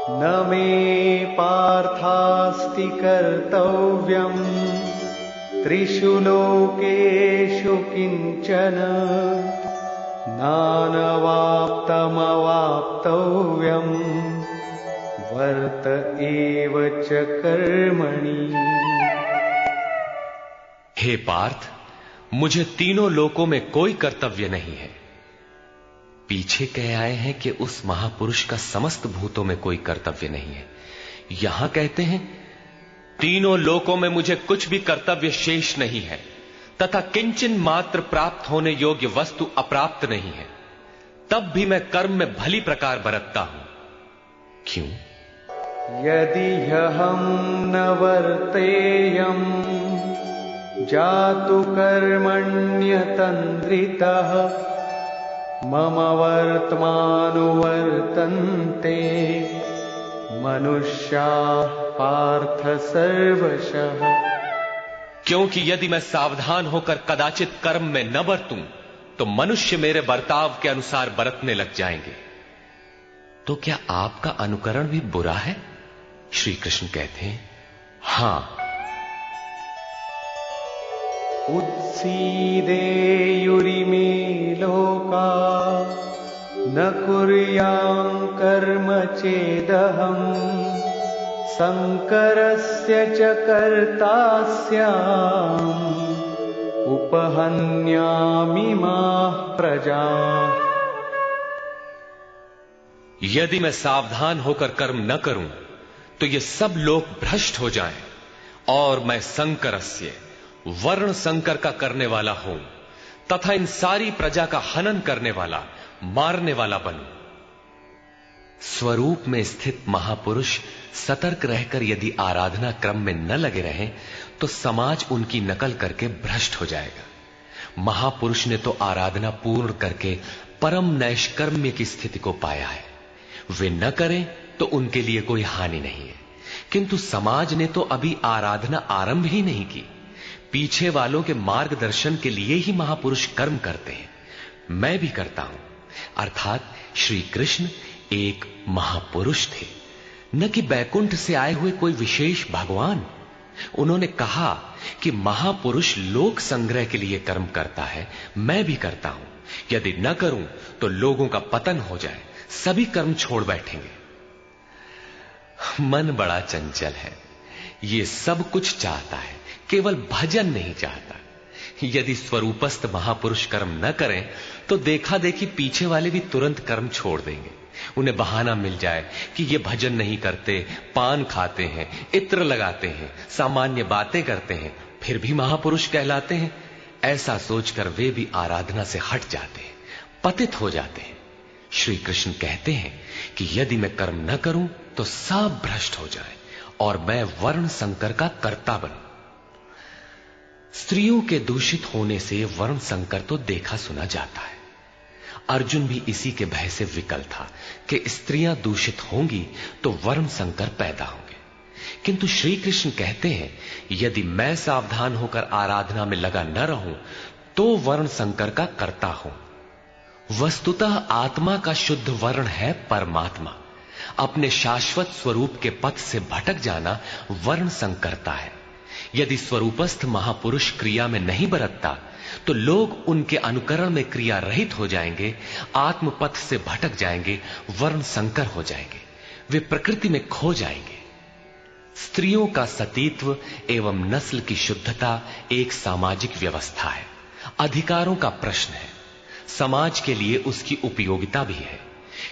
न मे पार्थास्ति कर्तव्यम् त्रिषु लोकेषु किंचन नानवाप्तमवाप्तव्यम् वर्त एव च कर्मणि। हे पार्थ, मुझे तीनों लोकों में कोई कर्तव्य नहीं है। पीछे कह आए हैं कि उस महापुरुष का समस्त भूतों में कोई कर्तव्य नहीं है। यहां कहते हैं तीनों लोकों में मुझे कुछ भी कर्तव्य शेष नहीं है तथा किंचन मात्र प्राप्त होने योग्य वस्तु अप्राप्त नहीं है। तब भी मैं कर्म में भली प्रकार बरतता हूं। क्यों? यदि ह्यहं न वर्तेयं जातु कर्मण्यतन्द्रितः मम वर्त्मानुवर्तन्ते मनुष्याः पार्थ सर्वशः। क्योंकि यदि मैं सावधान होकर कदाचित कर्म में न बरतूं तो मनुष्य मेरे बर्ताव के अनुसार बरतने लग जाएंगे। तो क्या आपका अनुकरण भी बुरा है? श्री कृष्ण कहते हैं हां। उत्सीदेयुरिमे लोका न कुर्यां कर्म चेदहम् शंकरस्य च कर्ता स्याम् उपहन्यामिमाः प्रजाः। यदि मैं सावधान होकर कर्म न करूं तो ये सब लोग भ्रष्ट हो जाएं और मैं शंकरस्य वर्ण संकर का करने वाला हूं तथा इन सारी प्रजा का हनन करने वाला, मारने वाला बनूं। स्वरूप में स्थित महापुरुष सतर्क रहकर यदि आराधना क्रम में न लगे रहें तो समाज उनकी नकल करके भ्रष्ट हो जाएगा। महापुरुष ने तो आराधना पूर्ण करके परम नैष्कर्म्य की स्थिति को पाया है। वे न करें तो उनके लिए कोई हानि नहीं है, किंतु समाज ने तो अभी आराधना आरंभ ही नहीं की। पीछे वालों के मार्गदर्शन के लिए ही महापुरुष कर्म करते हैं। मैं भी करता हूं। अर्थात श्री कृष्ण एक महापुरुष थे, न कि बैकुंठ से आए हुए कोई विशेष भगवान। उन्होंने कहा कि महापुरुष लोक संग्रह के लिए कर्म करता है, मैं भी करता हूं। यदि न करूं तो लोगों का पतन हो जाए, सभी कर्म छोड़ बैठेंगे। मन बड़ा चंचल है, ये सब कुछ चाहता है, केवल भजन नहीं चाहता। यदि स्वरूपस्थ महापुरुष कर्म न करें तो देखा देखी पीछे वाले भी तुरंत कर्म छोड़ देंगे। उन्हें बहाना मिल जाए कि ये भजन नहीं करते, पान खाते हैं, इत्र लगाते हैं, सामान्य बातें करते हैं, फिर भी महापुरुष कहलाते हैं। ऐसा सोचकर वे भी आराधना से हट जाते हैं, पतित हो जाते हैं। श्री कृष्ण कहते हैं कि यदि मैं कर्म न करूं तो सब भ्रष्ट हो जाए और मैं वर्ण संकर का कर्ता बनूं। स्त्रियों के दूषित होने से वर्ण संकर तो देखा सुना जाता है। अर्जुन भी इसी के भय से विकल था कि स्त्रियां दूषित होंगी तो वर्ण संकर पैदा होंगे। किंतु श्री कृष्ण कहते हैं यदि मैं सावधान होकर आराधना में लगा न रहूं तो वर्ण संकर का कर्ता हूं। वस्तुतः आत्मा का शुद्ध वर्ण है परमात्मा। अपने शाश्वत स्वरूप के पथ से भटक जाना वर्ण संकरता है। यदि स्वरूपस्थ महापुरुष क्रिया में नहीं बरतता तो लोग उनके अनुकरण में क्रिया रहित हो जाएंगे, आत्मपथ से भटक जाएंगे, वर्ण संकर हो जाएंगे, वे प्रकृति में खो जाएंगे। स्त्रियों का सतीत्व एवं नस्ल की शुद्धता एक सामाजिक व्यवस्था है, अधिकारों का प्रश्न है। समाज के लिए उसकी उपयोगिता भी है,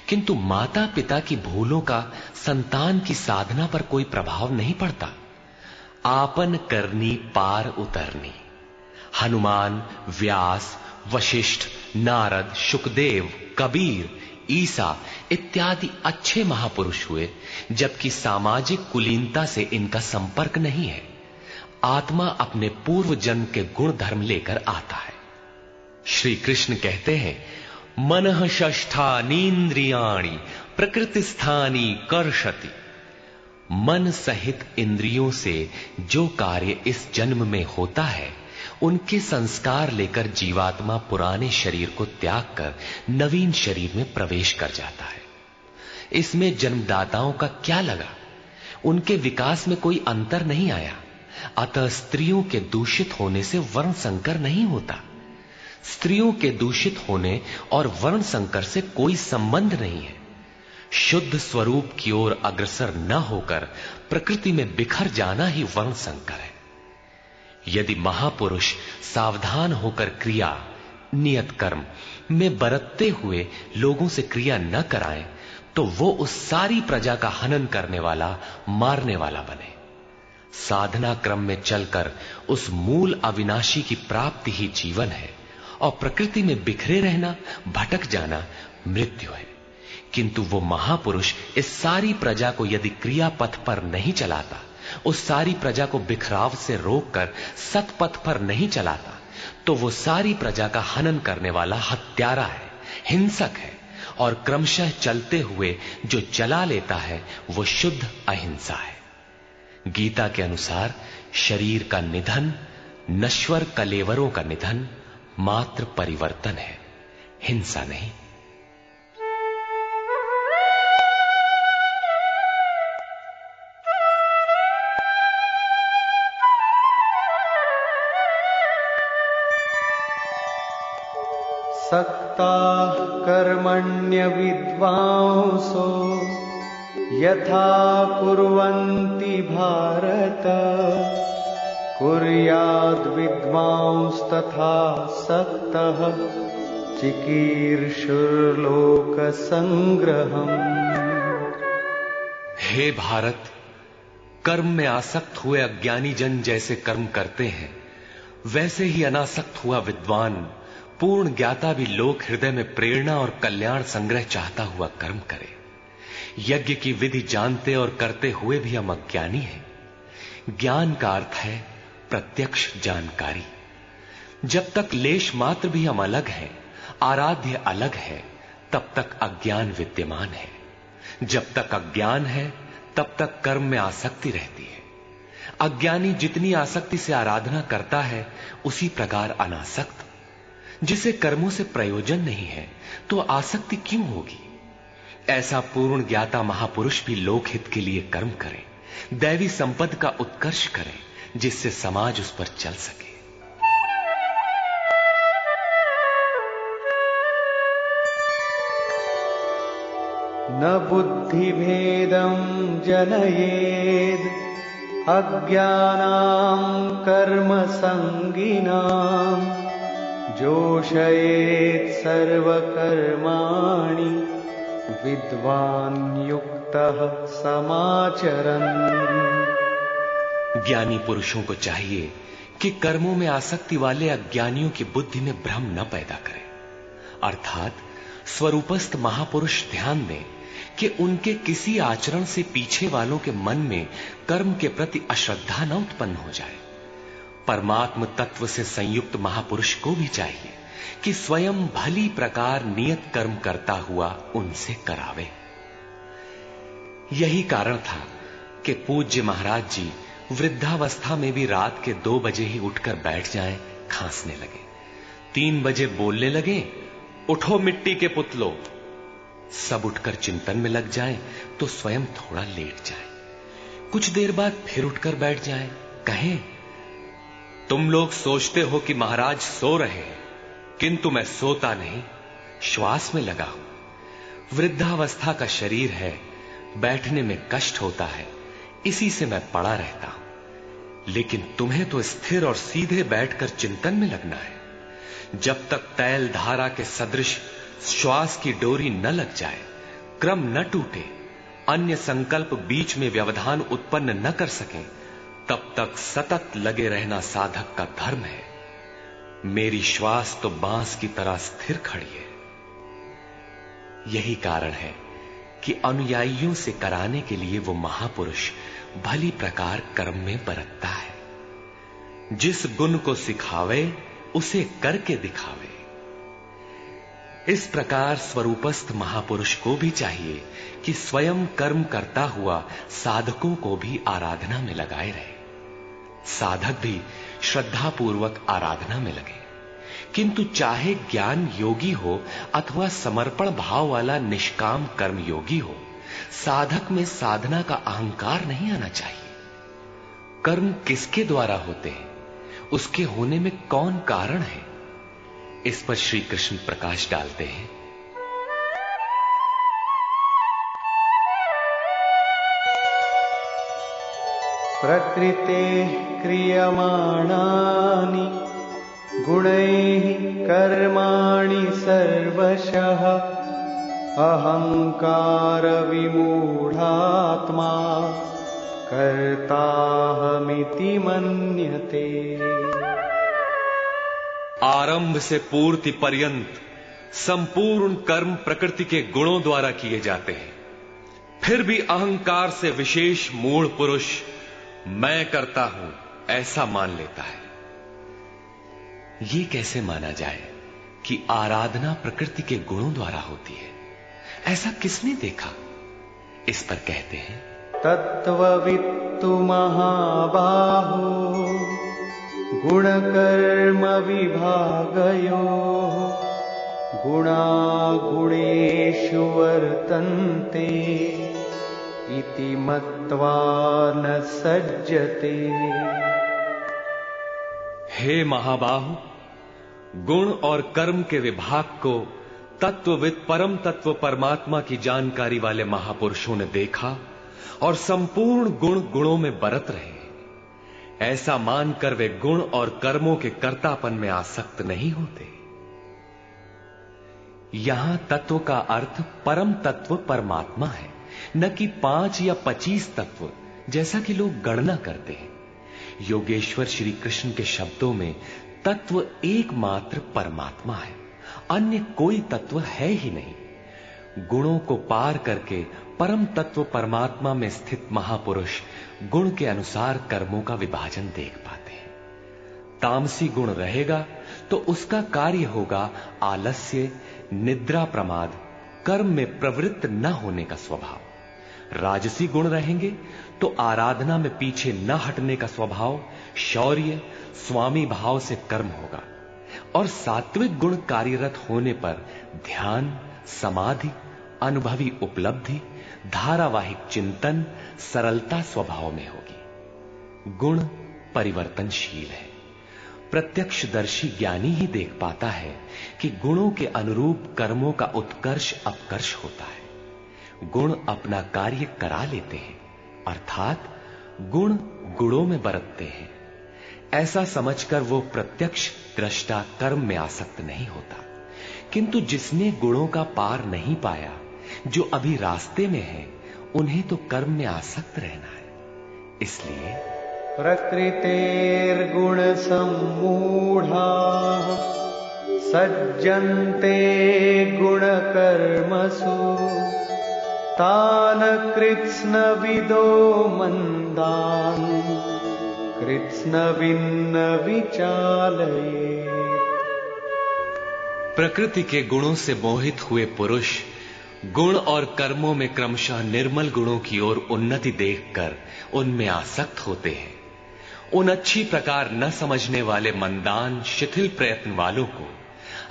किंतु माता पिता की भूलों का संतान की साधना पर कोई प्रभाव नहीं पड़ता। आपन करनी पार उतरनी। हनुमान, व्यास, वशिष्ठ, नारद, शुकदेव, कबीर, ईसा इत्यादि अच्छे महापुरुष हुए, जबकि सामाजिक कुलीनता से इनका संपर्क नहीं है। आत्मा अपने पूर्व जन्म के गुण धर्म लेकर आता है। श्री कृष्ण कहते हैं मनः षष्ठानीन्द्रियाणि प्रकृतिस्थानी कर्षति। मन सहित इंद्रियों से जो कार्य इस जन्म में होता है उनके संस्कार लेकर जीवात्मा पुराने शरीर को त्याग कर नवीन शरीर में प्रवेश कर जाता है। इसमें जन्मदाताओं का क्या लगा? उनके विकास में कोई अंतर नहीं आया। अतः स्त्रियों के दूषित होने से वर्ण संकर नहीं होता। स्त्रियों के दूषित होने और वर्ण संकर से कोई संबंध नहीं है। शुद्ध स्वरूप की ओर अग्रसर न होकर प्रकृति में बिखर जाना ही वर्ण संकर है। यदि महापुरुष सावधान होकर क्रिया, नियत कर्म में बरतते हुए लोगों से क्रिया न कराएं, तो वो उस सारी प्रजा का हनन करने वाला, मारने वाला बने। साधना क्रम में चलकर उस मूल अविनाशी की प्राप्ति ही जीवन है, और प्रकृति में बिखरे रहना, भटक जाना मृत्यु है। किंतु वो महापुरुष इस सारी प्रजा को यदि क्रिया पथ पर नहीं चलाता, उस सारी प्रजा को बिखराव से रोककर सतपथ पर नहीं चलाता, तो वो सारी प्रजा का हनन करने वाला हत्यारा है, हिंसक है, और क्रमशः चलते हुए जो चला लेता है वो शुद्ध अहिंसा है। गीता के अनुसार शरीर का निधन, नश्वर कलेवरों का निधन मात्र परिवर्तन है, हिंसा नहीं। सक्ताः कर्मण्य विद्वांसो यथा कुर्वन्ति भारत कुर्याद् विद्वांस्तथा सक्तः चिकीर्षुर्लोक संग्रहम्। हे भारत, कर्म में आसक्त हुए अज्ञानी जन जैसे कर्म करते हैं, वैसे ही अनासक्त हुआ विद्वान, पूर्ण ज्ञाता भी लोक हृदय में प्रेरणा और कल्याण संग्रह चाहता हुआ कर्म करे। यज्ञ की विधि जानते और करते हुए भी हम अज्ञानी हैं। ज्ञान का अर्थ है प्रत्यक्ष जानकारी। जब तक लेश मात्र भी हम अलग हैं, आराध्य अलग है, तब तक अज्ञान विद्यमान है। जब तक अज्ञान है, तब तक कर्म में आसक्ति रहती है। अज्ञानी जितनी आसक्ति से आराधना करता है, उसी प्रकार अनासक्त, जिसे कर्मों से प्रयोजन नहीं है, तो आसक्ति क्यों होगी? ऐसा पूर्ण ज्ञाता महापुरुष भी लोकहित के लिए कर्म करें, दैवी संपद का उत्कर्ष करें, जिससे समाज उस पर चल सके। न बुद्धिभेदं जनयेद् अज्ञानां कर्म संगिनां जोषयेत् सर्वकर्माणि विद्वान् युक्तः समाचरन्। ज्ञानी पुरुषों को चाहिए कि कर्मों में आसक्ति वाले अज्ञानियों की बुद्धि में भ्रम न पैदा करें। अर्थात स्वरूपस्थ महापुरुष ध्यान दें कि उनके किसी आचरण से पीछे वालों के मन में कर्म के प्रति अश्रद्धा न उत्पन्न हो जाए। परमात्म तत्व से संयुक्त महापुरुष को भी चाहिए कि स्वयं भली प्रकार नियत कर्म करता हुआ उनसे करावे। यही कारण था कि पूज्य महाराज जी वृद्धावस्था में भी रात के 2 बजे ही उठकर बैठ जाएं, खांसने लगे। 3 बजे बोलने लगे, उठो मिट्टी के पुतलो। सब उठकर चिंतन में लग जाएं तो स्वयं थोड़ा लेट जाएं। कुछ देर बाद फिर उठकर बैठ जाएं, कहें, तुम लोग सोचते हो कि महाराज सो रहे हैं, किंतु मैं सोता नहीं, श्वास में लगा हूं। वृद्धावस्था का शरीर है, बैठने में कष्ट होता है, इसी से मैं पड़ा रहता हूं। लेकिन तुम्हें तो स्थिर और सीधे बैठकर चिंतन में लगना है। जब तक तैल धारा के सदृश श्वास की डोरी न लग जाए, क्रम न टूटे, अन्य संकल्प बीच में व्यवधान उत्पन्न न कर सकें, तब तक सतत लगे रहना साधक का धर्म है। मेरी श्वास तो बांस की तरह स्थिर खड़ी है। यही कारण है कि अनुयायियों से कराने के लिए वो महापुरुष भली प्रकार कर्म में बरतता है। जिस गुण को सिखावे उसे करके दिखावे। इस प्रकार स्वरूपस्थ महापुरुष को भी चाहिए कि स्वयं कर्म करता हुआ साधकों को भी आराधना में लगाए रहे। साधक भी श्रद्धापूर्वक आराधना में लगे, किंतु चाहे ज्ञान योगी हो अथवा समर्पण भाव वाला निष्काम कर्म योगी हो, साधक में साधना का अहंकार नहीं आना चाहिए। कर्म किसके द्वारा होते हैं, उसके होने में कौन कारण है, इस पर श्री कृष्ण प्रकाश डालते हैं। प्रकृते क्रियमाणानि गुणैः कर्माणि सर्वशः अहंकार विमूढ़ात्मा कर्ताहमिति मन्यते। आरंभ से पूर्ति पर्यंत संपूर्ण कर्म प्रकृति के गुणों द्वारा किए जाते हैं। फिर भी अहंकार से विशेष मूढ़ पुरुष मैं करता हूं ऐसा मान लेता है। ये कैसे माना जाए कि आराधना प्रकृति के गुणों द्वारा होती है? ऐसा किसने देखा? इस पर कहते हैं, तत्त्ववित्तु महाबाहो गुणकर्म विभागयोः गुणागुणेषु वर्तन्ते इति मत्वा न सज्जते। हे महाबाहु, गुण और कर्म के विभाग को तत्वविद परम तत्व परमात्मा की जानकारी वाले महापुरुषों ने देखा और संपूर्ण गुण गुणों में बरत रहे हैं। ऐसा मानकर वे गुण और कर्मों के कर्तापन में आसक्त नहीं होते। यहां तत्व का अर्थ परम तत्व परमात्मा है, न कि 5 या 25 तत्व जैसा कि लोग गणना करते हैं। योगेश्वर श्री कृष्ण के शब्दों में तत्व एकमात्र परमात्मा है, अन्य कोई तत्व है ही नहीं। गुणों को पार करके परम तत्व परमात्मा में स्थित महापुरुष गुण के अनुसार कर्मों का विभाजन देख पाते हैं। तामसी गुण रहेगा तो उसका कार्य होगा आलस्य, निद्रा, प्रमाद, कर्म में प्रवृत्त न होने का स्वभाव। राजसी गुण रहेंगे तो आराधना में पीछे न हटने का स्वभाव, शौर्य, स्वामी भाव से कर्म होगा। और सात्विक गुण कार्यरत होने पर ध्यान, समाधि, अनुभवी उपलब्धि, धारावाहिक चिंतन, सरलता स्वभाव में होगी। गुण परिवर्तनशील है। प्रत्यक्षदर्शी ज्ञानी ही देख पाता है कि गुणों के अनुरूप कर्मों का उत्कर्ष अपकर्ष होता है। गुण अपना कार्य करा लेते हैं, अर्थात गुण गुणों में बरतते हैं। ऐसा समझकर वो प्रत्यक्ष दृष्टा कर्म में आसक्त नहीं होता। किंतु जिसने गुणों का पार नहीं पाया, जो अभी रास्ते में है, उन्हें तो कर्म में आसक्त रहना है। इसलिए प्रकृतेर्गुण सम्मूढ़ाः सज्जन्ते गुणकर्मसु तान् कृत्स्नविदो मन्दान् कृत्स्नविन्न विचालयेत्। प्रकृति के गुणों से मोहित हुए पुरुष गुण और कर्मों में क्रमशः निर्मल गुणों की ओर उन्नति देखकर उनमें आसक्त होते हैं। उन अच्छी प्रकार न समझने वाले मंदान शिथिल प्रयत्न वालों को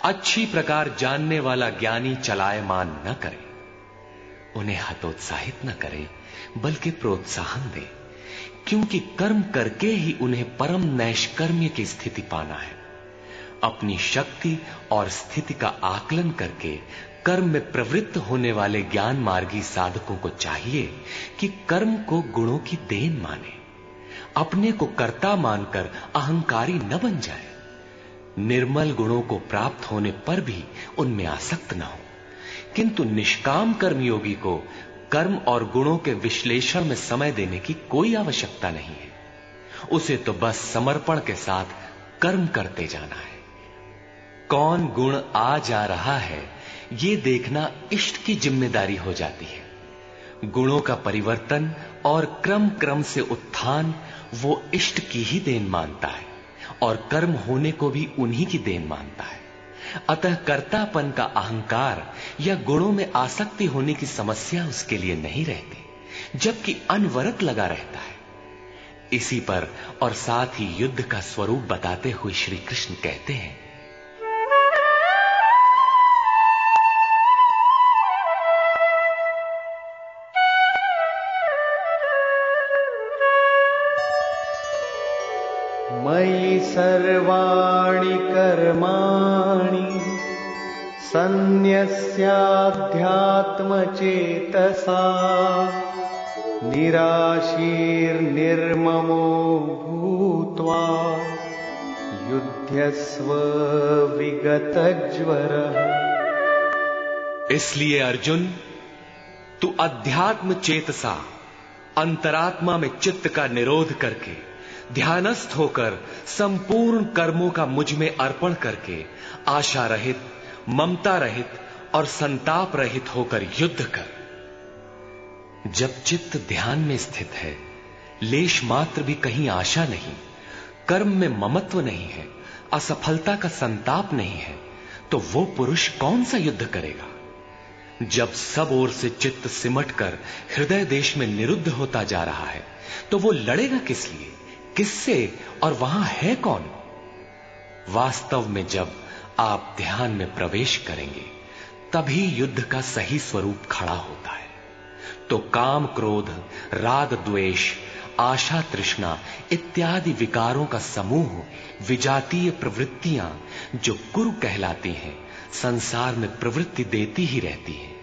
अच्छी प्रकार जानने वाला ज्ञानी चलायमान न करे। उन्हें हतोत्साहित न करे, बल्कि प्रोत्साहन दे, क्योंकि कर्म करके ही उन्हें परम नैष्कर्म्य की स्थिति पाना है। अपनी शक्ति और स्थिति का आकलन करके कर्म में प्रवृत्त होने वाले ज्ञान मार्गी साधकों को चाहिए कि कर्म को गुणों की देन माने, अपने को कर्ता मानकर अहंकारी न बन जाए। निर्मल गुणों को प्राप्त होने पर भी उनमें आसक्त न हो। किंतु निष्काम कर्मयोगी को कर्म और गुणों के विश्लेषण में समय देने की कोई आवश्यकता नहीं है। उसे तो बस समर्पण के साथ कर्म करते जाना है। कौन गुण आ जा रहा है, ये देखना इष्ट की जिम्मेदारी हो जाती है। गुणों का परिवर्तन और क्रम क्रम से उत्थान वो इष्ट की ही देन मानता है और कर्म होने को भी उन्हीं की देन मानता है। अतः कर्तापन का अहंकार या गुणों में आसक्ति होने की समस्या उसके लिए नहीं रहती, जबकि अनवरत लगा रहता है। इसी पर और साथ ही युद्ध का स्वरूप बताते हुए श्री कृष्ण कहते हैं, मयि सर्वाणि कर्माणि सन्न्यस्याध्यात्मचेतसा निराशीर्निर्ममो भूत्वा युध्यस्व विगतज्वरः। इसलिए अर्जुन, तू अध्यात्म चेतसा अंतरात्मा में चित्त का निरोध करके ध्यानस्थ होकर संपूर्ण कर्मों का मुझ में अर्पण करके आशा रहित, ममता रहित और संताप रहित होकर युद्ध कर। जब चित्त ध्यान में स्थित है, लेश मात्र भी कहीं आशा नहीं, कर्म में ममत्व नहीं है, असफलता का संताप नहीं है, तो वो पुरुष कौन सा युद्ध करेगा? जब सब ओर से चित्त सिमटकर हृदय देश में निरुद्ध होता जा रहा है, तो वो लड़ेगा किस लिए, किससे, और वहां है कौन? वास्तव में जब आप ध्यान में प्रवेश करेंगे, तभी युद्ध का सही स्वरूप खड़ा होता है। तो काम, क्रोध, राग, द्वेष, आशा, तृष्णा इत्यादि विकारों का समूह, विजातीय प्रवृत्तियां जो कुरु कहलाती हैं, संसार में प्रवृत्ति देती ही रहती हैं,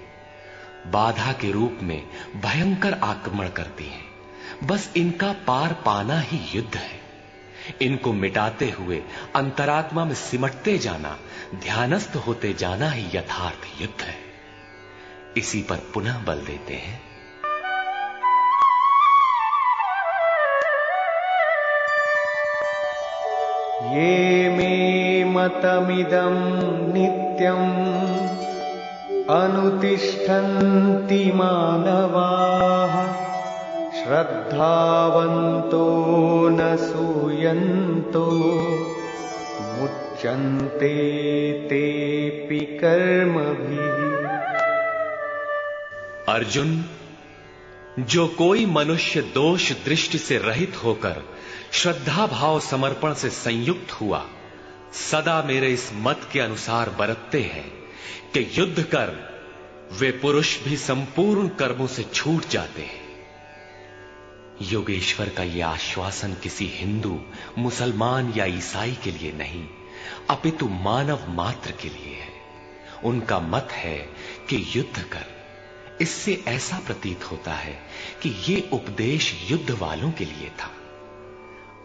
बाधा के रूप में भयंकर आक्रमण करती हैं। बस इनका पार पाना ही युद्ध है। इनको मिटाते हुए अंतरात्मा में सिमटते जाना, ध्यानस्थ होते जाना ही यथार्थ युद्ध है। इसी पर पुनः बल देते हैं। ये मे मतमिदं नित्यम् अनुतिष्ठन्ति मानवाः श्रद्धावन्तो न सूयन्तो मुच्यन्ते तेऽपि कर्मभिः। अर्जुन, जो कोई मनुष्य दोष दृष्टि से रहित होकर श्रद्धा भाव समर्पण से संयुक्त हुआ, सदा मेरे इस मत के अनुसार बरतते हैं कि युद्ध कर, वे पुरुष भी संपूर्ण कर्मों से छूट जाते हैं। योगेश्वर का यह आश्वासन किसी हिंदू, मुसलमान या ईसाई के लिए नहीं, अपितु मानव मात्र के लिए है। उनका मत है कि युद्ध कर। इससे ऐसा प्रतीत होता है कि ये उपदेश युद्ध वालों के लिए था।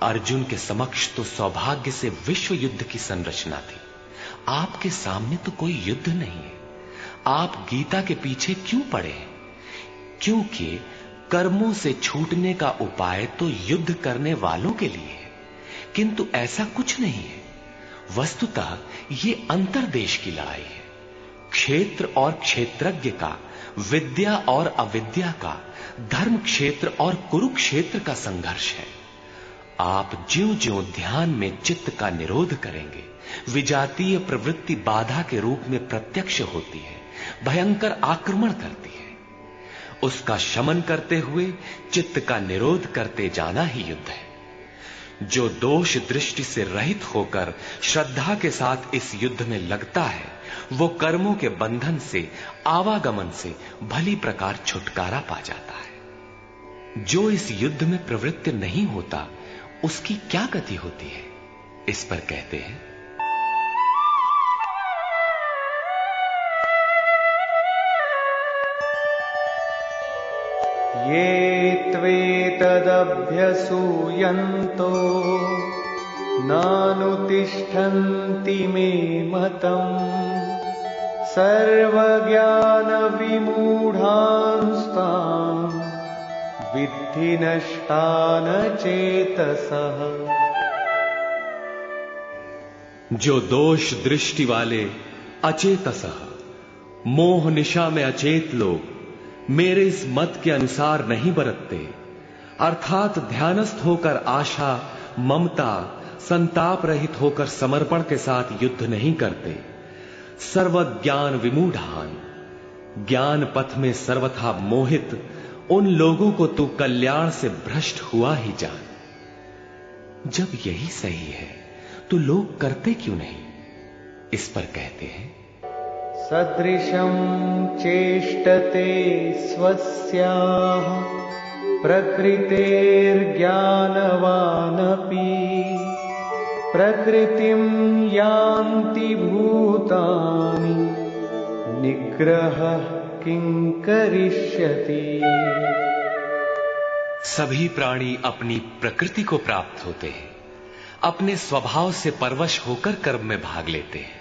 अर्जुन के समक्ष तो सौभाग्य से विश्व युद्ध की संरचना थी। आपके सामने तो कोई युद्ध नहीं है। आप गीता के पीछे क्यों पड़े हैं? क्योंकि कर्मों से छूटने का उपाय तो युद्ध करने वालों के लिए है, किंतु ऐसा कुछ नहीं है। वस्तुतः ये अंतर्देश की लड़ाई है। क्षेत्र और क्षेत्रज्ञ का, विद्या और अविद्या का, धर्म क्षेत्र और कुरुक्षेत्र का संघर्ष है। आप ज्यों-ज्यों ध्यान में चित्त का निरोध करेंगे, विजातीय प्रवृत्ति बाधा के रूप में प्रत्यक्ष होती है, भयंकर आक्रमण करती है। उसका शमन करते हुए चित्त का निरोध करते जाना ही युद्ध है। जो दोष दृष्टि से रहित होकर श्रद्धा के साथ इस युद्ध में लगता है, वो कर्मों के बंधन से, आवागमन से भली प्रकार छुटकारा पा जाता है। जो इस युद्ध में प्रवृत्त नहीं होता, उसकी क्या गति होती है? इस पर कहते हैं, ये त्वेतदभ्यसूयन्तो नानुतिष्ठन्ति मे मतम् सर्वज्ञानविमूढांस्तान् विद्धि नष्टान चेतसः। जो दोष दृष्टि वाले अचेतसः, मोह निशा में अचेत लोग मेरे इस मत के अनुसार नहीं बरतते, अर्थात ध्यानस्थ होकर आशा, ममता, संताप रहित होकर समर्पण के साथ युद्ध नहीं करते, सर्वज्ञान विमूढ़ान, ज्ञान पथ में सर्वथा मोहित उन लोगों को तू कल्याण से भ्रष्ट हुआ ही जान। जब यही सही है तो लोग करते क्यों नहीं? इस पर कहते हैं, सदृशं चेष्टते स्वस्याः प्रकृतेर्ज्ञानवानपि प्रकृतिं यान्ति भूतानि निग्रहः किं करिष्यति। सभी प्राणी अपनी प्रकृति को प्राप्त होते हैं, अपने स्वभाव से परवश होकर कर्म में भाग लेते हैं।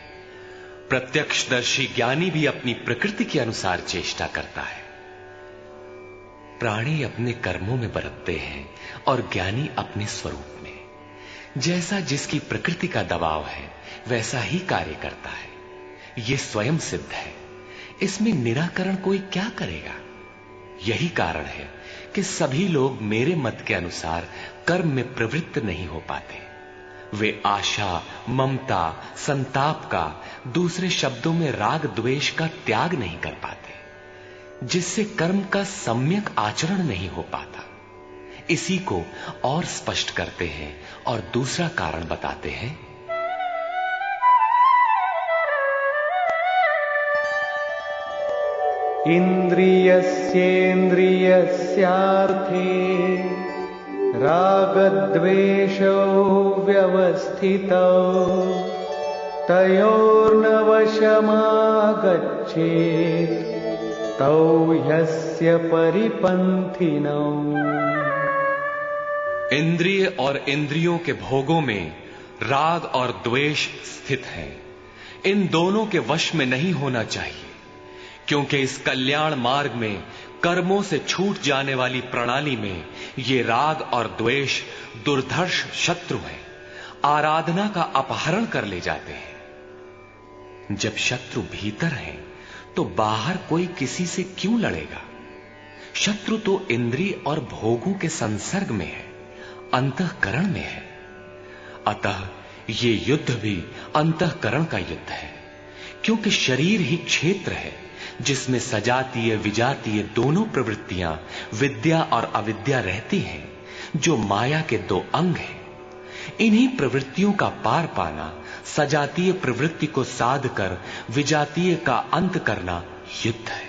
प्रत्यक्षदर्शी ज्ञानी भी अपनी प्रकृति के अनुसार चेष्टा करता है। प्राणी अपने कर्मों में बरतते हैं और ज्ञानी अपने स्वरूप में। जैसा जिसकी प्रकृति का दबाव है वैसा ही कार्य करता है। यह स्वयं सिद्ध है, इसमें निराकरण कोई क्या करेगा। यही कारण है कि सभी लोग मेरे मत के अनुसार कर्म में प्रवृत्त नहीं हो पाते। वे आशा, ममता, संताप का, दूसरे शब्दों में राग द्वेष का त्याग नहीं कर पाते, जिससे कर्म का सम्यक आचरण नहीं हो पाता। इसी को और स्पष्ट करते हैं और दूसरा कारण बताते हैं। इंद्रियस्येन्द्रियस्यार्थे रागद्वेषौ व्यवस्थितौ तयोर्न वशमागच्छेत् तौ ह्यस्य परिपन्थिनौ। इंद्रिय और इंद्रियों के भोगों में राग और द्वेष स्थित हैं। इन दोनों के वश में नहीं होना चाहिए, क्योंकि इस कल्याण मार्ग में कर्मों से छूट जाने वाली प्रणाली में ये राग और द्वेष दुर्धर्ष शत्रु हैं, आराधना का अपहरण कर ले जाते हैं। जब शत्रु भीतर है तो बाहर कोई किसी से क्यों लड़ेगा। शत्रु तो इंद्रिय और भोगों के संसर्ग में है, अंतःकरण में है। अतः ये युद्ध भी अंतःकरण का युद्ध है, क्योंकि शरीर ही क्षेत्र है जिसमें सजातीय विजातीय दोनों प्रवृत्तियां, विद्या और अविद्या रहती हैं, जो माया के दो अंग हैं। इन्हीं प्रवृत्तियों का पार पाना, सजातीय प्रवृत्ति को साध कर विजातीय का अंत करना युद्ध है।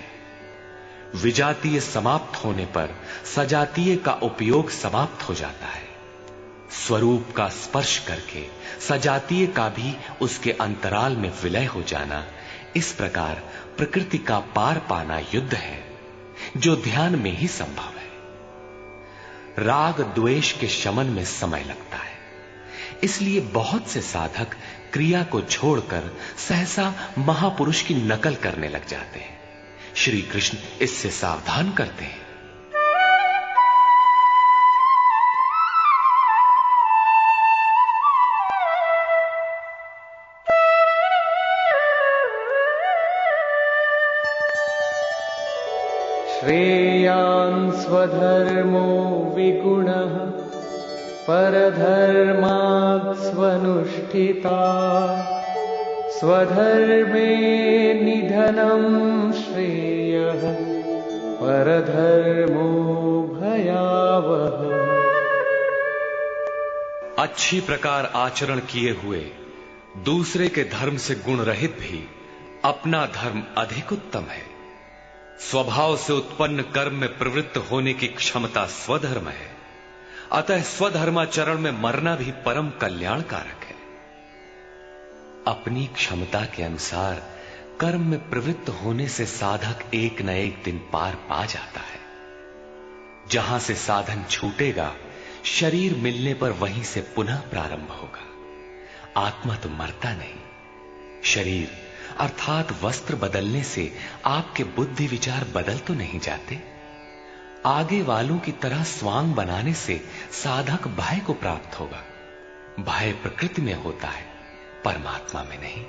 विजातीय समाप्त होने पर सजातीय का उपयोग समाप्त हो जाता है। स्वरूप का स्पर्श करके सजातीय का भी उसके अंतराल में विलय हो जाना, इस प्रकार प्रकृति का पार पाना युद्ध है, जो ध्यान में ही संभव है। राग द्वेष के शमन में समय लगता है, इसलिए बहुत से साधक क्रिया को छोड़कर सहसा महापुरुष की नकल करने लग जाते हैं। श्री कृष्ण इससे सावधान करते हैं। श्रेयान् स्वधर्मो विगुणः परधर्मात् स्वनुष्ठिता स्वधर्मे निधनं श्रेयः परधर्मो भयावहः। अच्छी प्रकार आचरण किए हुए दूसरे के धर्म से गुण रहित भी अपना धर्म अधिक उत्तम है। स्वभाव से उत्पन्न कर्म में प्रवृत्त होने की क्षमता स्वधर्म है, अतः स्वधर्माचरण में मरना भी परम कल्याणकारक है। अपनी क्षमता के अनुसार कर्म में प्रवृत्त होने से साधक एक न एक दिन पार पा जाता है। जहां से साधन छूटेगा, शरीर मिलने पर वहीं से पुनः प्रारंभ होगा। आत्मा तो मरता नहीं। शरीर अर्थात वस्त्र बदलने से आपके बुद्धि विचार बदल तो नहीं जाते। आगे वालों की तरह स्वांग बनाने से साधक भय को प्राप्त होगा। भय प्रकृति में होता है, परमात्मा में नहीं।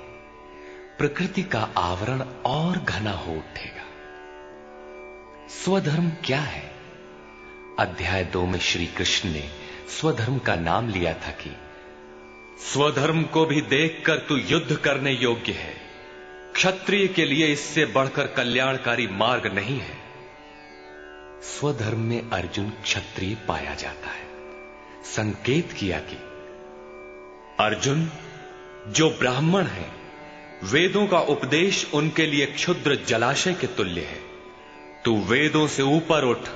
प्रकृति का आवरण और घना हो उठेगा। स्वधर्म क्या है? अध्याय 2 में श्री कृष्ण ने स्वधर्म का नाम लिया था कि स्वधर्म को भी देखकर तू युद्ध करने योग्य है। क्षत्रिय के लिए इससे बढ़कर कल्याणकारी मार्ग नहीं है। स्वधर्म में अर्जुन क्षत्रिय पाया जाता है। संकेत किया कि अर्जुन, जो ब्राह्मण है, वेदों का उपदेश उनके लिए क्षुद्र जलाशय के तुल्य है। तू वेदों से ऊपर उठ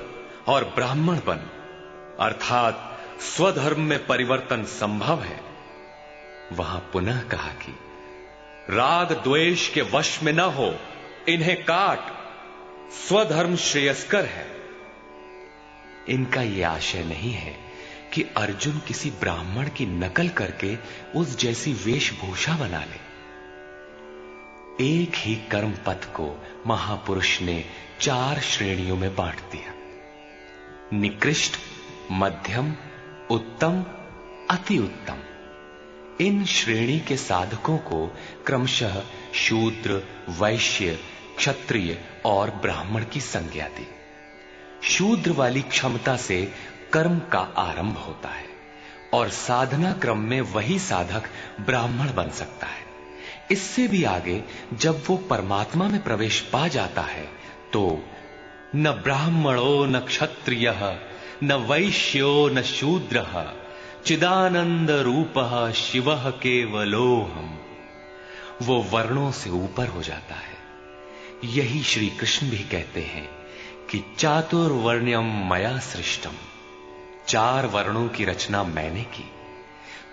और ब्राह्मण बन, अर्थात स्वधर्म में परिवर्तन संभव है। वहां पुनः कहा कि राग द्वेष के वश में न हो, इन्हें काट, स्वधर्म श्रेयस्कर है। इनका यह आशय नहीं है कि अर्जुन किसी ब्राह्मण की नकल करके उस जैसी वेशभूषा बना ले। एक ही कर्म पथ को महापुरुष ने 4 श्रेणियों में बांट दिया: निकृष्ट, मध्यम, उत्तम, अति उत्तम। इन श्रेणी के साधकों को क्रमशः शूद्र, वैश्य, क्षत्रिय और ब्राह्मण की संज्ञा दी। शूद्र वाली क्षमता से कर्म का आरंभ होता है और साधना क्रम में वही साधक ब्राह्मण बन सकता है। इससे भी आगे जब वो परमात्मा में प्रवेश पा जाता है तो न ब्राह्मणो न क्षत्रियः न वैश्यो न शूद्रः चिदानंद रूपः शिवः केवलोहम्, वो वर्णों से ऊपर हो जाता है। यही श्री कृष्ण भी कहते हैं कि चातुर्वर्ण्यम मया सृष्टम, 4 वर्णों की रचना मैंने की।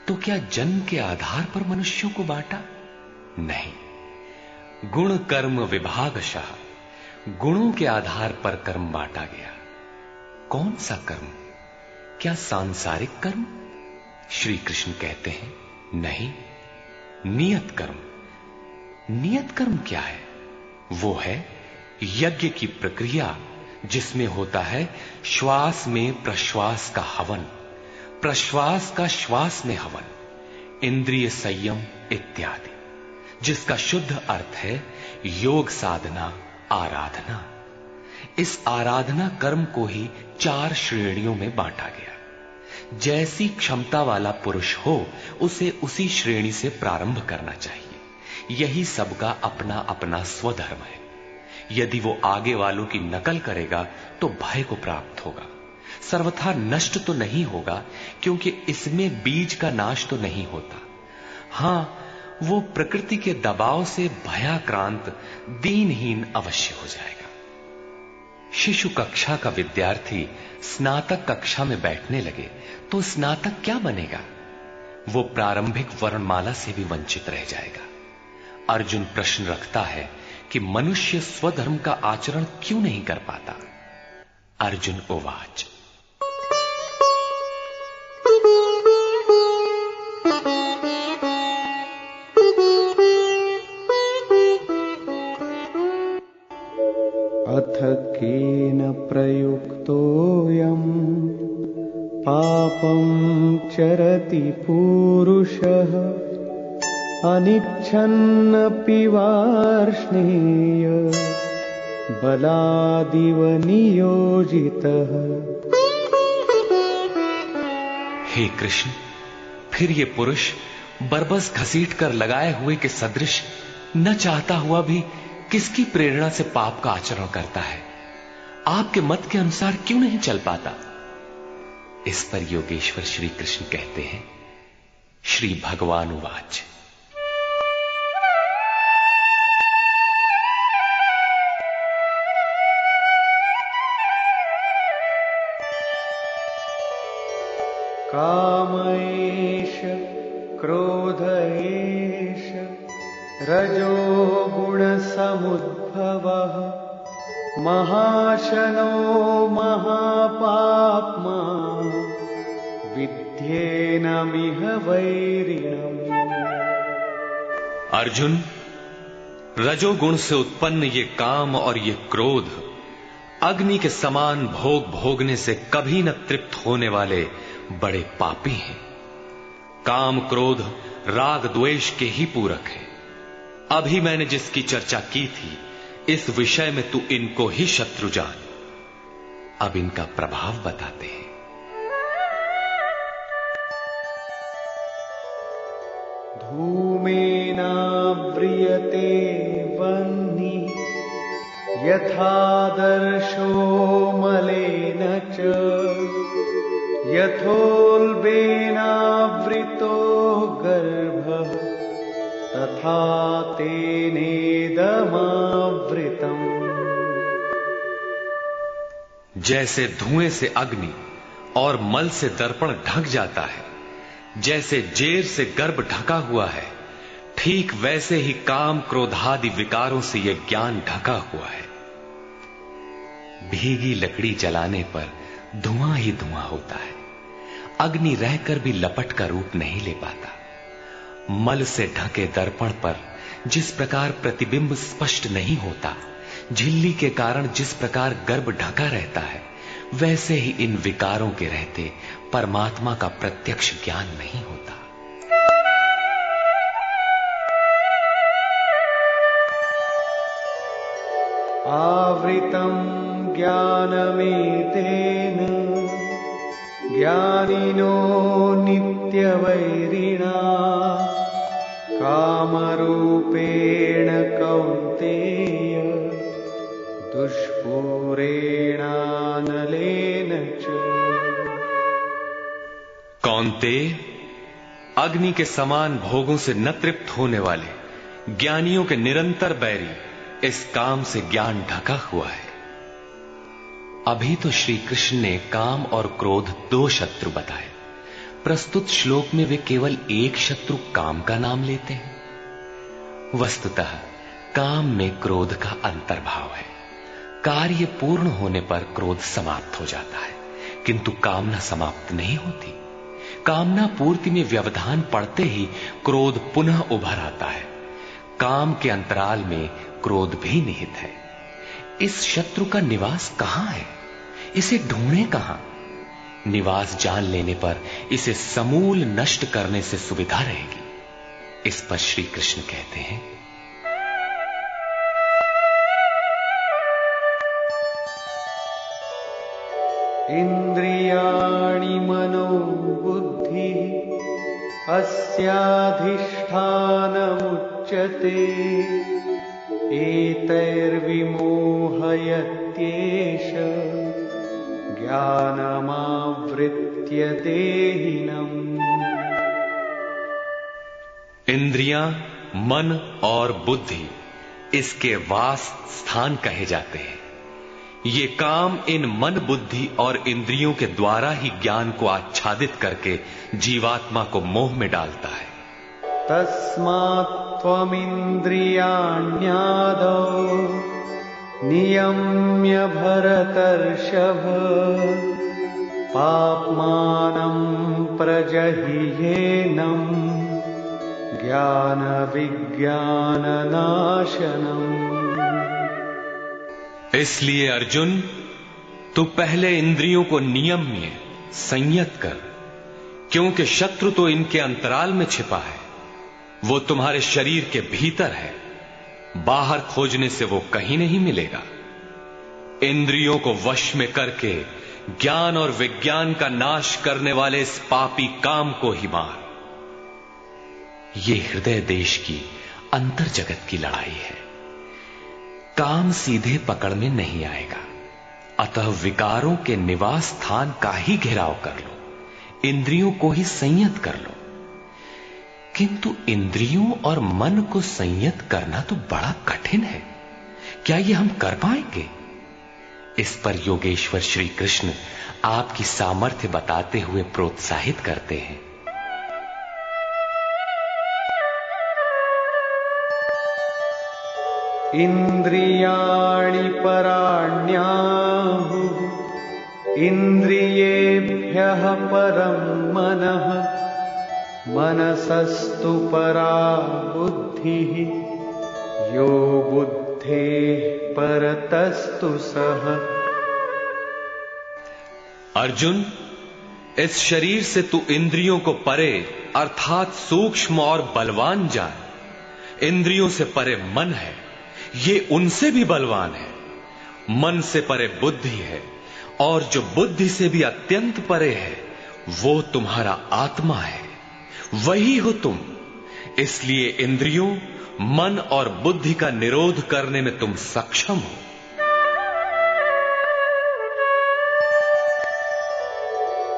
तो क्या जन्म के आधार पर मनुष्यों को बांटा? नहीं, गुण कर्म विभागशः, गुणों के आधार पर कर्म बांटा गया। कौन सा कर्म? क्या सांसारिक कर्म? श्री कृष्ण कहते हैं नहीं, नियत कर्म। नियत कर्म क्या है? वो है यज्ञ की प्रक्रिया, जिसमें होता है श्वास में प्रश्वास का हवन, प्रश्वास का श्वास में हवन, इंद्रिय संयम इत्यादि, जिसका शुद्ध अर्थ है योग साधना, आराधना। इस आराधना कर्म को ही 4 श्रेणियों में बांटा गया। जैसी क्षमता वाला पुरुष हो उसे उसी श्रेणी से प्रारंभ करना चाहिए। यही सबका अपना अपना स्वधर्म है। यदि वो आगे वालों की नकल करेगा तो भय को प्राप्त होगा। सर्वथा नष्ट तो नहीं होगा, क्योंकि इसमें बीज का नाश तो नहीं होता। हां, वो प्रकृति के दबाव से भयाक्रांत, दीनहीन अवश्य हो जाएगा। शिशु कक्षा का विद्यार्थी स्नातक कक्षा में बैठने लगे तो स्नातक क्या बनेगा? वो प्रारंभिक वर्णमाला से भी वंचित रह जाएगा। अर्जुन प्रश्न रखता है कि मनुष्य स्वधर्म का आचरण क्यों नहीं कर पाता? अर्जुन उवाच, अथ केन प्रयुक्तोऽयं पापं चरति पुरुषः अनिच्छन्नपि वार्ष्णेय बलादिव नियोजितः। हे कृष्ण, फिर ये पुरुष बरबस घसीट कर लगाए हुए के सदृश न चाहता हुआ भी किसकी प्रेरणा से पाप का आचरण करता है? आपके मत के अनुसार क्यों नहीं चल पाता? इस पर योगेश्वर श्री कृष्ण कहते हैं, श्री भगवान उवाच, काम एष क्रोध एष रजो गुण समुद्भवः महाशनो महापाप्मा विद्येनमिह वैरिणम्। अर्जुन, रजोगुण से उत्पन्न ये काम और ये क्रोध अग्नि के समान भोग भोगने से कभी न तृप्त होने वाले बड़े पापी हैं। काम क्रोध राग द्वेष के ही पूरक है। अभी मैंने जिसकी चर्चा की थी, इस विषय में तू इनको ही शत्रु जान। अब इनका प्रभाव बताते हैं। धूमेनाव्रियते वह्निः यथादर्शो मलेन च यथोल्बेनावृतो गर्भः तथा तेनेदमावृतम्। जैसे धुएं से अग्नि और मल से दर्पण ढक जाता है, जैसे जेर से गर्भ ढका हुआ है, ठीक वैसे ही काम क्रोधादि विकारों से यह ज्ञान ढका हुआ है। भीगी लकड़ी जलाने पर धुआं ही धुआं होता है। अग्नि रहकर भी लपट का रूप नहीं ले पाता। मल से ढके दर्पण पर जिस प्रकार प्रतिबिंब स्पष्ट नहीं होता, झिल्ली के कारण जिस प्रकार गर्भ ढका रहता है, वैसे ही इन विकारों के रहते परमात्मा का प्रत्यक्ष ज्ञान नहीं होता। आवृतं ज्ञानमेतेन ज्ञानिनो नित्यवैरिणा कामरूपेण कौन्तेय दुष्पूरेणानलेन च। कौन्तेय, अग्नि के समान भोगों से न तृप्त होने वाले ज्ञानियों के निरंतर बैरी इस काम से ज्ञान ढका हुआ है। अभी तो श्री कृष्ण ने काम और क्रोध दो शत्रु बताए। प्रस्तुत श्लोक में वे केवल एक शत्रु काम का नाम लेते हैं। वस्तुतः काम में क्रोध का अंतर्भाव है। कार्य पूर्ण होने पर क्रोध समाप्त हो जाता है, किंतु कामना समाप्त नहीं होती। कामना पूर्ति में व्यवधान पड़ते ही क्रोध पुनः उभर आता है। काम के अंतराल में क्रोध भी निहित है। इस शत्रु का निवास कहां है? इसे ढूंढे कहां? निवास जान लेने पर इसे समूल नष्ट करने से सुविधा रहेगी। इस पर श्री कृष्ण कहते हैं, इंद्रियाणि मनो बुद्धि अस्याधिष्ठानमुच्यते एतैर्विमोहयत्येष ज्ञानमावृत्य देहिनम्। इंद्रियां, मन और बुद्धि इसके वास स्थान कहे जाते हैं। ये काम इन मन, बुद्धि और इंद्रियों के द्वारा ही ज्ञान को आच्छादित करके जीवात्मा को मोह में डालता है। तस्मात् त्वमिन्द्रियाण्यादौ नियम्य भरतर्षभ पाप्मानं प्रजह्येनं ज्ञान विज्ञाननाशनम्। इसलिए अर्जुन, तू पहले इंद्रियों को नियम्य संयत कर, क्योंकि शत्रु तो इनके अंतराल में छिपा है। वो तुम्हारे शरीर के भीतर है, बाहर खोजने से वो कहीं नहीं मिलेगा। इंद्रियों को वश में करके ज्ञान और विज्ञान का नाश करने वाले इस पापी काम को ही मार। ये हृदय देश की अंतर जगत की लड़ाई है। काम सीधे पकड़ में नहीं आएगा, अतः विकारों के निवास स्थान का ही घेराव कर लो, इंद्रियों को ही संयत कर लो। किंतु इंद्रियों और मन को संयत करना तो बड़ा कठिन है। क्या ये हम कर पाएंगे? इस पर योगेश्वर श्री कृष्ण आपकी सामर्थ्य बताते हुए प्रोत्साहित करते हैं। इंद्रियाणि पराण्याहुः इंद्रियेभ्यः परं मनः मनसस्तु परा बुद्धिः यो बुद्धेः परतस्तु सः। अर्जुन, इस शरीर से तू इंद्रियों को परे अर्थात सूक्ष्म और बलवान जान। इंद्रियों से परे मन है, ये उनसे भी बलवान है। मन से परे बुद्धि है, और जो बुद्धि से भी अत्यंत परे है वो तुम्हारा आत्मा है, वही हो तुम। इसलिए इंद्रियों, मन और बुद्धि का निरोध करने में तुम सक्षम हो।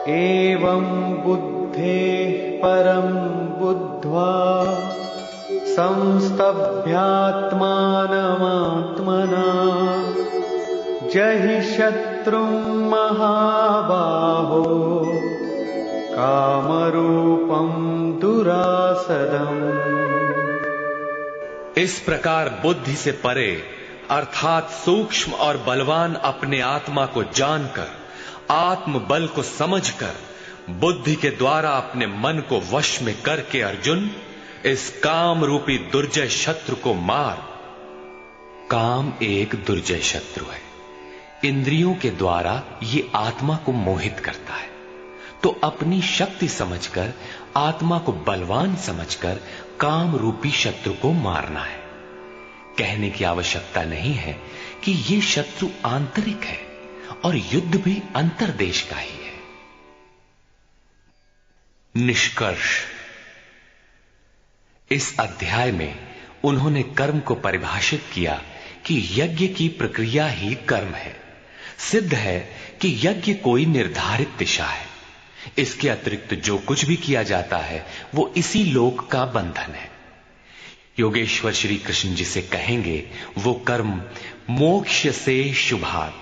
एवं बुद्धेः परं बुद्ध्वा संस्तभ्यात्मानमात्मना जहि शत्रुं महाबाहो कामरूपं इस प्रकार बुद्धि से परे अर्थात सूक्ष्म और बलवान अपने आत्मा को जानकर, आत्म बल को समझकर, बुद्धि के द्वारा अपने मन को वश में करके अर्जुन इस काम रूपी दुर्जय शत्रु को मार। काम एक दुर्जय शत्रु है। इंद्रियों के द्वारा ये आत्मा को मोहित करता है, तो अपनी शक्ति समझकर, आत्मा को बलवान समझकर काम रूपी शत्रु को मारना है। कहने की आवश्यकता नहीं है कि ये शत्रु आंतरिक है और युद्ध भी अंतर्देश का ही है। निष्कर्ष, इस अध्याय में उन्होंने कर्म को परिभाषित किया कि यज्ञ की प्रक्रिया ही कर्म है। सिद्ध है कि यज्ञ कोई निर्धारित दिशा है। इसके अतिरिक्त जो कुछ भी किया जाता है वो इसी लोक का बंधन है। योगेश्वर श्री कृष्ण जिसे कहेंगे वो कर्म मोक्ष से शुभात,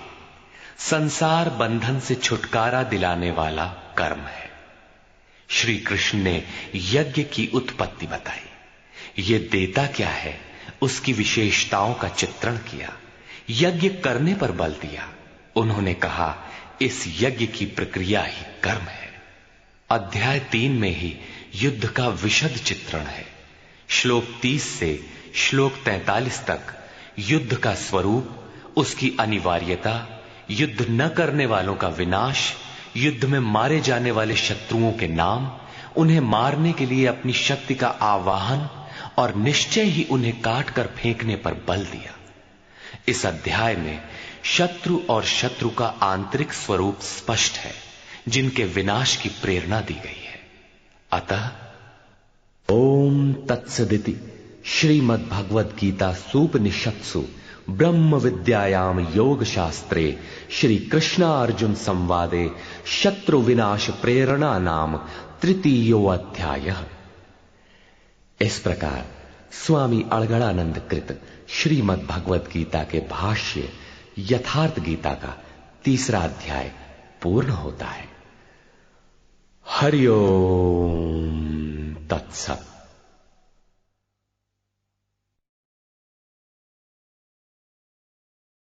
संसार बंधन से छुटकारा दिलाने वाला कर्म है। श्री कृष्ण ने यज्ञ की उत्पत्ति बताई, ये देता क्या है उसकी विशेषताओं का चित्रण किया, यज्ञ करने पर बल दिया। उन्होंने कहा इस यज्ञ की प्रक्रिया ही कर्म है। अध्याय 3 में ही युद्ध का विशद चित्रण है। श्लोक 30 से श्लोक 43 तक युद्ध का स्वरूप, उसकी अनिवार्यता, युद्ध न करने वालों का विनाश, युद्ध में मारे जाने वाले शत्रुओं के नाम, उन्हें मारने के लिए अपनी शक्ति का आवाहन और निश्चय ही उन्हें काट कर फेंकने पर बल दिया। इस अध्याय में शत्रु और शत्रु का आंतरिक स्वरूप स्पष्ट है, जिनके विनाश की प्रेरणा दी गई है। अतः ओम तत्सदिति श्रीमद् भगवद गीता सूपनिषत्सु ब्रह्म विद्यायाम योग शास्त्रे श्री कृष्णार्जुन संवादे शत्रु विनाश प्रेरणा नाम तृतीयो अध्याय। इस प्रकार स्वामी अड़गड़ानंद कृत श्रीमद् भगवद गीता के भाष्य यथार्थ गीता का 3रा अध्याय पूर्ण होता है। हरि ओम तत्सत।